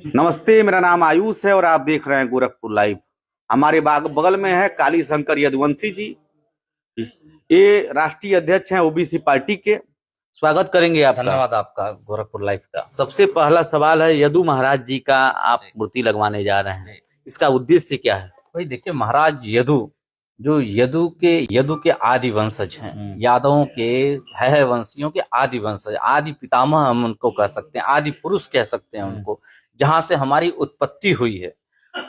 नमस्ते, मेरा नाम आयुष है और आप देख रहे हैं गोरखपुर लाइव। हमारे बगल में है काली शंकर यदुवंशी जी। ये राष्ट्रीय अध्यक्ष हैं ओबीसी पार्टी के। स्वागत करेंगे आपका। धन्यवाद आपका गोरखपुर लाइव का। सबसे पहला सवाल है, यदु महाराज जी का आप मूर्ति लगवाने जा रहे हैं, इसका उद्देश्य क्या है? भाई देखिए, महाराज यदु जो यदु के आदि वंशज हैं, यादवों के है वंशियों के आदि वंशज, आदि पितामह हम उनको कह सकते हैं, आदि पुरुष कह सकते हैं उनको, जहां से हमारी उत्पत्ति हुई है।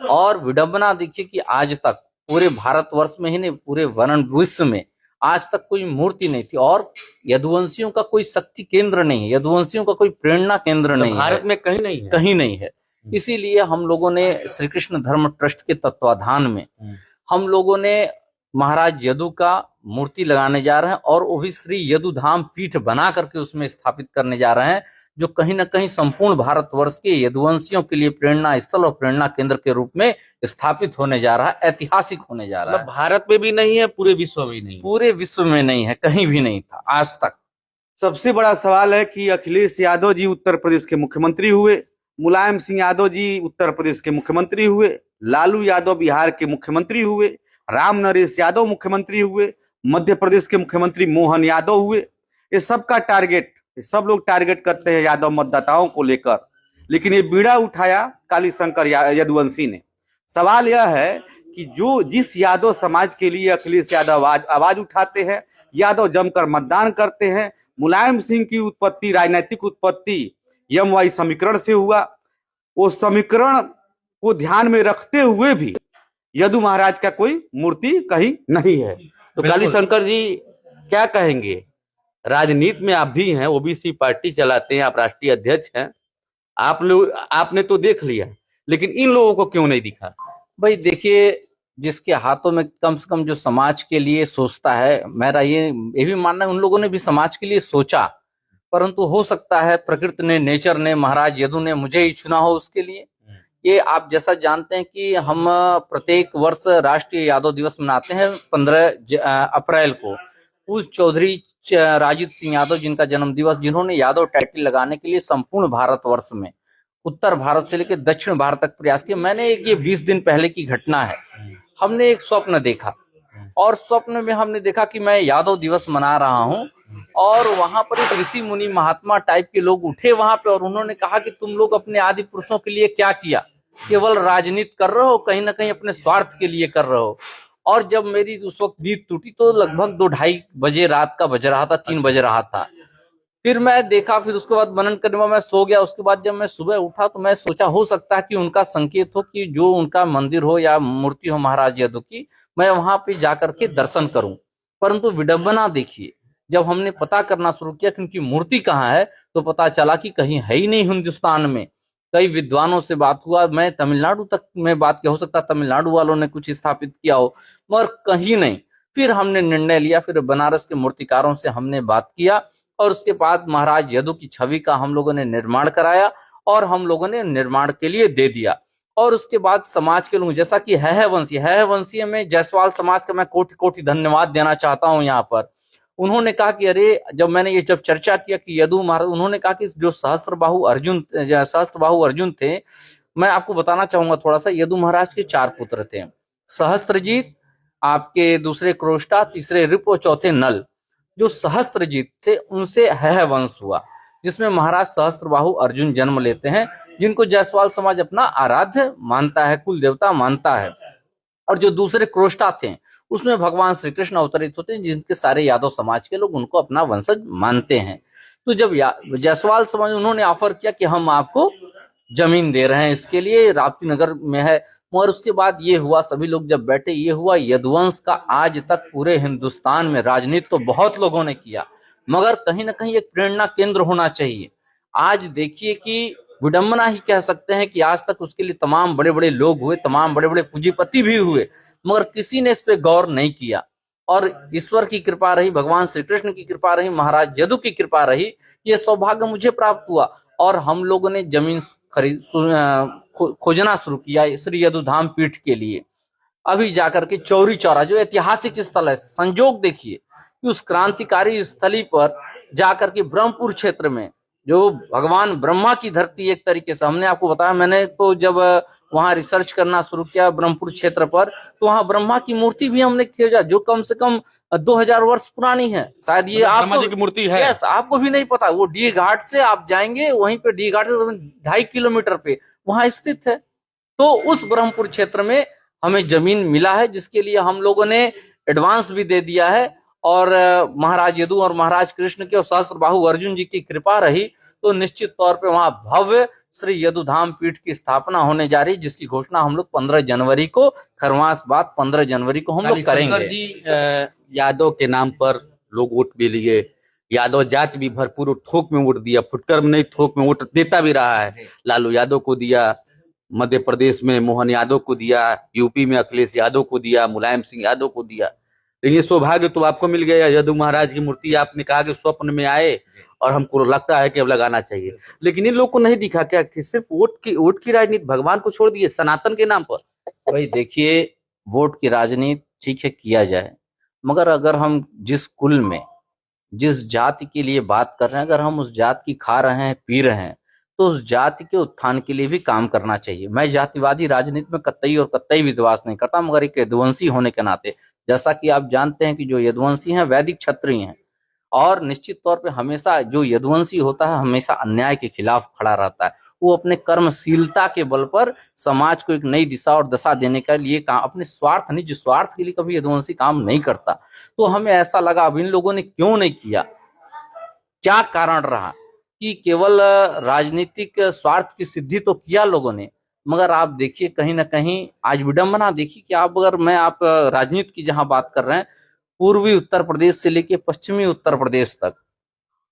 और विडंबना देखिए कि आज तक पूरे भारतवर्ष में ही नहीं, पूरे वर्ण विश्व में आज तक कोई मूर्ति नहीं थी। और यदुवंशियों का कोई शक्ति केंद्र नहीं है, यदुवंशियों का कोई प्रेरणा केंद्र नहीं है, भारत में कहीं नहीं है, कहीं नहीं है। इसीलिए हम लोगों ने श्री कृष्ण धर्म ट्रस्ट के तत्वाधान में हम लोगों ने महाराज यदु का मूर्ति लगाने जा रहे हैं, और वो भी श्री यदु धाम पीठ बना करके उसमें स्थापित करने जा रहे हैं, जो कहीं ना कहीं संपूर्ण भारतवर्ष के यदुवंशियों के लिए प्रेरणा स्थल और प्रेरणा केंद्र के रूप में स्थापित होने जा रहा है, ऐतिहासिक होने जा रहा है। भारत में भी नहीं है, पूरे विश्व में नहीं, पूरे विश्व में नहीं है, कहीं भी नहीं था आज तक। सबसे बड़ा सवाल है कि अखिलेश यादव जी उत्तर प्रदेश के मुख्यमंत्री हुए, मुलायम सिंह यादव जी उत्तर प्रदेश के मुख्यमंत्री हुए, लालू यादव बिहार के मुख्यमंत्री हुए, राम नरेश यादव मुख्यमंत्री हुए, मध्य प्रदेश के मुख्यमंत्री मोहन यादव हुए। ये सबका टारगेट, सब लोग टारगेट करते हैं यादव मतदाताओं को लेकर, लेकिन ये बीड़ा उठाया काली शंकर यदुवंशी ने। सवाल यह है कि जो जिस यादव समाज के लिए अखिलेश यादव आवाज उठाते हैं, यादव जमकर मतदान करते हैं। मुलायम सिंह की उत्पत्ति, राजनीतिक उत्पत्ति यमवाई समीकरण से हुआ। वो समीकरण को ध्यान में रखते हुए भी यदु महाराज का कोई मूर्ति कहीं नहीं है। तो काली शंकर जी क्या कहेंगे? राजनीति में आप भी हैं, ओबीसी पार्टी चलाते हैं, आप राष्ट्रीय अध्यक्ष हैं, आप लोग, आपने तो देख लिया, लेकिन इन लोगों को क्यों नहीं दिखा? भाई देखिए, जिसके हाथों में कम से कम जो समाज के लिए सोचता है, मेरा ये भी मानना है उन लोगों ने भी समाज के लिए सोचा, परंतु हो सकता है प्रकृति ने, नेचर ने, महाराज यदु ने मुझे ही चुना हो उसके लिए। ये आप जैसा जानते हैं कि हम प्रत्येक वर्ष राष्ट्रीय यादव दिवस मनाते हैं 15 अप्रैल को। उस चौधरी राजीत सिंह यादव जिनका जन्म दिवस, जिन्होंने यादव टाइटल लगाने के लिए संपूर्ण भारतवर्ष में उत्तर भारत से लेकर दक्षिण भारत तक प्रयास किया। मैंने एक, ये 20 दिन पहले की घटना है, हमने एक स्वप्न देखा, और स्वप्न में हमने देखा कि मैं यादव दिवस मना रहा हूं, और वहां पर एक ऋषि मुनि महात्मा टाइप के लोग उठे वहां पे, और उन्होंने कहा कि तुम लोग अपने आदि पुरुषों के लिए क्या किया, केवल राजनीति कर रहे हो, कहीं ना कहीं अपने स्वार्थ के लिए कर रहे हो। और जब मेरी उस वक्त नींद टूटी तो लगभग 2-2:30 बजे रात का बज रहा था, 3 बज रहा था। फिर मैं देखा, फिर उसके बाद मनन करने में मैं सो गया। उसके बाद जब मैं सुबह उठा तो मैं सोचा हो सकता है कि उनका संकेत हो कि जो उनका मंदिर हो या मूर्ति हो महाराज यदु की, मैं वहां पे जाकर के दर्शन करूं। परंतु विडंबना देखिए, जब हमने पता करना शुरू किया कि उनकी मूर्ति कहाँ है, तो पता चला कि कहीं है ही नहीं हिंदुस्तान में। कई विद्वानों से बात हुआ, मैं तमिलनाडु तक में बात किया, हो सकता है तमिलनाडु वालों ने कुछ स्थापित किया हो, मगर कहीं नहीं। फिर हमने निर्णय लिया, फिर बनारस के मूर्तिकारों से हमने बात किया, और उसके बाद महाराज यदु की छवि का हम लोगों ने निर्माण कराया, और हम लोगों ने निर्माण के लिए दे दिया। और उसके बाद समाज के लोग, जैसा कि है वंशीय में जायसवाल समाज का मैं कोटि कोटि धन्यवाद देना चाहता हूं यहाँ पर। उन्होंने कहा कि अरे, जब मैंने ये जब चर्चा किया कि यदु महाराज, उन्होंने कहा कि जो सहस्त्रबाहु अर्जुन थे, मैं आपको बताना चाहूंगा थोड़ा सा। यदु महाराज के 4 पुत्र थे, सहस्त्रजीत, आपके दूसरे क्रोष्टा, तीसरे रिप और चौथे नल। जो सहस्त्रजीत थे उनसे है वंश हुआ, जिसमें महाराज सहस्त्रबाहु अर्जुन जन्म लेते हैं, जिनको जायसवाल समाज अपना आराध्य मानता है, कुल देवता मानता है। और जो दूसरे क्रोष्टा थे, उसमें भगवान श्री कृष्ण अवतरित होते हैं, जिनके सारे यादव समाज के लोग उनको अपना वंशज मानते हैं। तो जब जायसवाल समाज, उन्होंने ऑफर किया कि हम आपको जमीन दे रहे हैं, इसके लिए राप्ती नगर में है। मगर उसके बाद ये हुआ, सभी लोग जब बैठे, ये हुआ, यदुवंश का आज तक पूरे हिंदुस्तान में राजनीति तो बहुत लोगों ने किया, मगर कहीं ना कहीं एक प्रेरणा केंद्र होना चाहिए। आज देखिए कि विडंबना ही कह सकते हैं कि आज तक उसके लिए तमाम बड़े बड़े लोग हुए, तमाम बड़े बड़े पूंजीपति भी हुए, मगर किसी ने इस पे गौर नहीं किया। और ईश्वर की कृपा रही, भगवान श्री कृष्ण की कृपा रही, महाराज यदु की कृपा रही, ये सौभाग्य मुझे प्राप्त हुआ। और हम लोगों ने जमीन खोजना शुरू किया श्री यदु धाम पीठ के लिए। अभी जाकर के चौरी चौरा जो ऐतिहासिक स्थल है, संजोग देखिए कि उस क्रांतिकारी स्थली पर जाकर के ब्रह्मपुर क्षेत्र में जो भगवान ब्रह्मा की धरती एक तरीके से। हमने आपको बताया, मैंने तो जब वहां रिसर्च करना शुरू किया ब्रह्मपुर क्षेत्र पर, तो वहां ब्रह्मा की मूर्ति भी हमने खोजा जो कम से कम 2000 वर्ष पुरानी है। शायद ये ब्रह्मा आपको जी की मूर्ति है। यस, आपको भी नहीं पता। वो डी घाट से आप जाएंगे, वहीं पे डी घाट से 2.5 किलोमीटर पे वहां स्थित है। तो उस ब्रह्मपुर क्षेत्र में हमें जमीन मिला है, जिसके लिए हम लोगों ने एडवांस भी दे दिया है। और महाराज यदु और महाराज कृष्ण के और सहस्त्रबाहु अर्जुन जी की कृपा रही तो निश्चित तौर पे वहां भव्य श्री यदुधाम पीठ की स्थापना होने जा रही है, जिसकी घोषणा हम लोग 15 जनवरी को, खरमास बाद 15 जनवरी को हम लोग करेंगे। शंकर जी यादव के नाम पर लोग वोट भी लिए, यादव जाति भी भरपूर थोक में वोट दिया, फुटकर में नहीं थोक में वोट देता भी रहा है। लालू यादव को दिया, मध्य प्रदेश में मोहन यादव को दिया, यूपी में अखिलेश यादव को दिया, मुलायम सिंह यादव को दिया। लेकिन ये सौभाग्य तो आपको मिल गया, यदु महाराज की मूर्ति आपने कहा कि स्वप्न में आए और हमको लगता है कि अब लगाना चाहिए। लेकिन इन लोग को नहीं दिखा क्या कि सिर्फ वोट की राजनीति, भगवान को छोड़ दिए सनातन के नाम पर। भाई देखिए, वोट की राजनीति ठीक है किया जाए, मगर अगर हम जिस कुल में जिस जाति के लिए बात कर रहे हैं, अगर हम उस जाति की खा रहे हैं पी रहे हैं, तो उस जाति के उत्थान के लिए भी काम करना चाहिए। मैं जातिवादी राजनीति में कतई और कतई विश्वास नहीं करता, मगर एक यदुवंशी होने के नाते, जैसा कि आप जानते हैं कि जो यदुवंशी हैं वैदिक क्षत्रिय हैं, और निश्चित तौर पे हमेशा जो यदुवंशी होता है हमेशा अन्याय के खिलाफ खड़ा रहता है। वो अपने कर्मशीलता के बल पर समाज को एक नई दिशा और दशा देने के लिए काम, अपने स्वार्थ नहीं, जिस स्वार्थ के लिए कभी यदुवंशी काम नहीं करता। तो हमें ऐसा लगा अब इन लोगों ने क्यों नहीं किया, क्या कारण रहा कि केवल राजनीतिक स्वार्थ की सिद्धि तो किया लोगों ने, मगर आप देखिए कहीं ना कहीं आज विडंबना देखिए कि आप राजनीति की जहां बात कर रहे हैं, पूर्वी उत्तर प्रदेश से लेके पश्चिमी उत्तर प्रदेश तक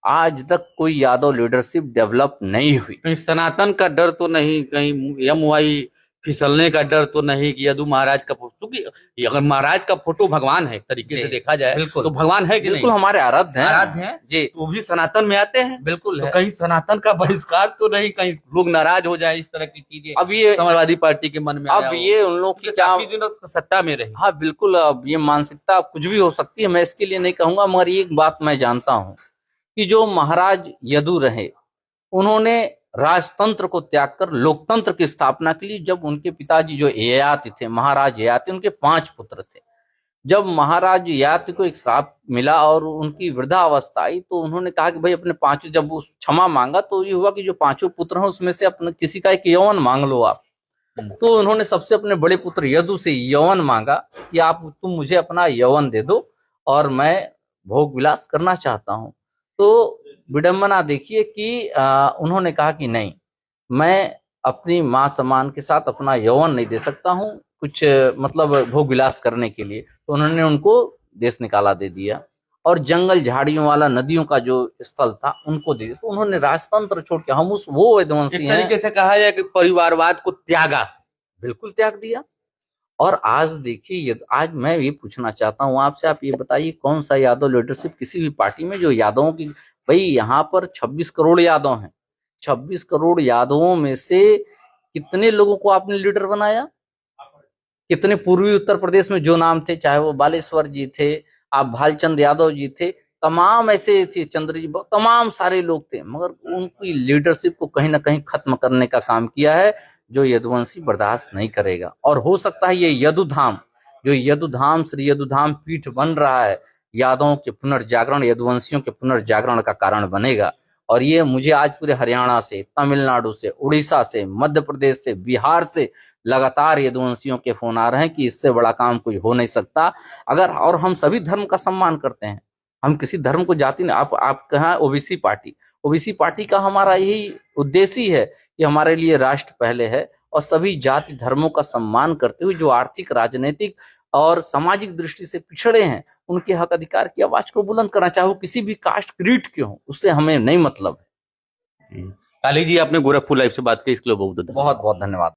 आज तक कोई यादव लीडरशिप डेवलप नहीं हुई। कहीं सनातन का डर तो नहीं, कहीं एमवाई फिसलने का डर तो नहीं कि यदु महाराज का फोटो, क्योंकि अगर महाराज का फोटो भगवान है तरीके से देखा जाए तो भगवान है कि बिल्कुल नहीं? हमारे आराध्य हैं जी, तो भी सनातन में आते हैं। बिल्कुल तो है। कहीं सनातन का बहिष्कार तो नहीं, कहीं लोग नाराज हो जाए इस तरह की चीजें अब ये समाजवादी पार्टी के मन में अब ये उन लोग की क्या, काफी दिनों तक सत्ता में रही। हाँ बिल्कुल, अब ये मानसिकता कुछ भी हो सकती है, मैं इसके लिए नहीं कहूंगा, मगर एक बात मैं जानता हूं कि जो महाराज यदु रहे उन्होंने राजतंत्र को त्याग कर लोकतंत्र की स्थापना के लिए, जब उनके पिताजी जो ययाति थे, महाराज ययाति, उनके 5 पुत्र थे। जब महाराज ययाति को एक श्राप मिला और उनकी वृद्धावस्था आई, तो उन्होंने कहा कि भाई अपने 5, जब उस क्षमा मांगा तो ये हुआ कि जो 5 पुत्र हैं उसमें से अपने किसी का एक यौवन मांग लो आप। तो उन्होंने सबसे अपने बड़े पुत्र यदु से यौवन मांगा कि तुम मुझे अपना यौवन दे दो और मैं भोग विलास करना चाहता हूं। तो विडंबना देखिए कि उन्होंने कहा कि नहीं, मैं अपनी मां सम्मान के साथ अपना यौवन नहीं दे सकता हूं कुछ मतलब भोग विलास करने के लिए। तो उन्होंने उनको देश निकाला दे दिया और जंगल झाड़ियों वाला नदियों का जो स्थल था उनको दे दिया। तो उन्होंने राजतंत्र छोड़ के, हम वो यदुवंशी हैं, तरीके से कहा जाए कि परिवारवाद को त्यागा, बिल्कुल त्याग दिया। और आज देखिए, आज मैं ये पूछना चाहता हूँ आपसे, आप ये बताइए कौन सा यादव लीडरशिप किसी भी पार्टी में जो यादवों की, भाई यहाँ पर 26 करोड़ यादव हैं, 26 करोड़ यादवों में से कितने लोगों को आपने लीडर बनाया? कितने पूर्वी उत्तर प्रदेश में जो नाम थे, चाहे वो बालेश्वर जी थे, आप भालचंद यादव जी थे, तमाम ऐसे थे, चंद्र जी, तमाम सारे लोग थे, मगर उनकी लीडरशिप को कहीं ना कहीं खत्म करने का काम किया है, जो यदुवंशी बर्दाश्त नहीं करेगा। और हो सकता है ये यदुधाम, जो यदुधाम श्री यदुधाम पीठ बन रहा है, यादवों के पुनर्जागरण, यदुवंशियों के पुनर्जागरण का कारण बनेगा। और ये मुझे आज पूरे हरियाणा से, तमिलनाडु से, उड़ीसा से, मध्य प्रदेश से, बिहार से लगातार यदुवंशियों के फोन आ रहे हैं कि इससे बड़ा काम कोई हो नहीं सकता। अगर, और हम सभी धर्म का सम्मान करते हैं, हम किसी धर्म को जाति नहीं, आप कहा ओबीसी पार्टी का हमारा यही उद्देश्य ही है कि हमारे लिए राष्ट्र पहले है और सभी जाति धर्मों का सम्मान करते हुए जो आर्थिक, राजनीतिक और सामाजिक दृष्टि से पिछड़े हैं, उनके हक अधिकार की आवाज को बुलंद करना, चाहे वो किसी भी कास्ट क्रीड के हो, उससे हमें नहीं मतलब है। काली जी, आपने गोरखपुर लाइव से बात की, इसके लिए बहुत बहुत धन्यवाद।